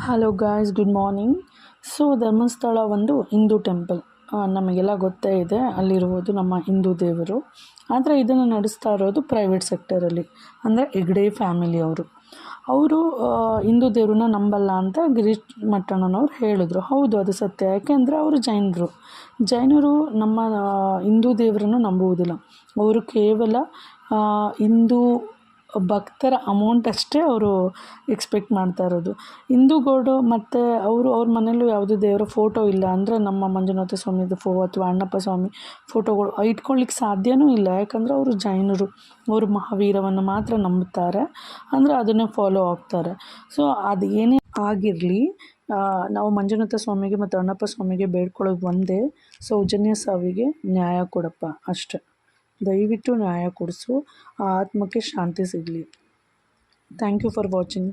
Hello guys, good morning. So Dharmasthala ಒಂದು Hindu temple, ನಮಗೆಲ್ಲ ಗೊತ್ತೇ ಇದೆ. ಅಲ್ಲಿರುವುದು ನಮ್ಮ ಹಿಂದೂ ದೇವರು. ಆದರೆ ಇದನ್ನು ನಡೆಸ್ತಾ ಇರೋದು ಪ್ರೈವೇಟ್ ಸೆಕ್ಟರಲ್ಲಿ, ಅಂದರೆ ಹೆಗ್ಡೆ ಫ್ಯಾಮಿಲಿಯವರು. ಅವರು ಹಿಂದೂ ದೇವ್ರನ್ನ ನಂಬಲ್ಲ ಅಂತ ಗಿರೀಶ್ ಮಟ್ಟಣ್ಣನವ್ರು ಹೇಳಿದ್ರು. ಹೌದು, ಅದು ಸತ್ಯ. ಯಾಕೆಂದರೆ ಅವರು ಜೈನರು ನಮ್ಮ ಹಿಂದೂ ದೇವರನ್ನು ನಂಬುವುದಿಲ್ಲ. ಅವರು ಕೇವಲ ಹಿಂದೂ ಭಕ್ತರ ಅಮೌಂಟ್ ಅಷ್ಟೇ ಅವರು ಎಕ್ಸ್ಪೆಕ್ಟ್ ಮಾಡ್ತಾ ಇರೋದು. ಹಿಂದೂಗಳು ಮತ್ತು ಅವ್ರ ಮನೆಯಲ್ಲೂ ಯಾವುದೇ ದೇವರ ಫೋಟೋ ಇಲ್ಲ. ಅಂದರೆ ನಮ್ಮ ಮಂಜುನಾಥ ಸ್ವಾಮಿದು ಅಥವಾ ಅಣ್ಣಪ್ಪ ಸ್ವಾಮಿ ಫೋಟೋಗಳು ಇಟ್ಕೊಳ್ಳಿಕ್ಕೆ ಸಾಧ್ಯವೂ ಇಲ್ಲ. ಯಾಕಂದರೆ ಅವರು ಜೈನರು. ಅವರು ಮಹಾವೀರವನ್ನು ಮಾತ್ರ ನಂಬುತ್ತಾರೆ, ಅಂದರೆ ಅದನ್ನೇ ಫಾಲೋ ಆಗ್ತಾರೆ. ಸೊ ಅದು ಏನೇ ಆಗಿರಲಿ, ನಾವು ಮಂಜುನಾಥ ಸ್ವಾಮಿಗೆ ಮತ್ತು ಅಣ್ಣಪ್ಪ ಸ್ವಾಮಿಗೆ ಬೇಡ್ಕೊಳ್ಳೋದು ಒಂದೇ, ಸೌಜನ್ಯ ಸಾವಿಗೆ ನ್ಯಾಯ ಕೊಡಪ್ಪ ಅಷ್ಟೆ. ದಯವಿಟ್ಟು ನ್ಯಾಯ ಕೊಡಿಸು, ಆ ಆತ್ಮಕ್ಕೆ ಶಾಂತಿ ಸಿಗಲಿ. Thank you for watching.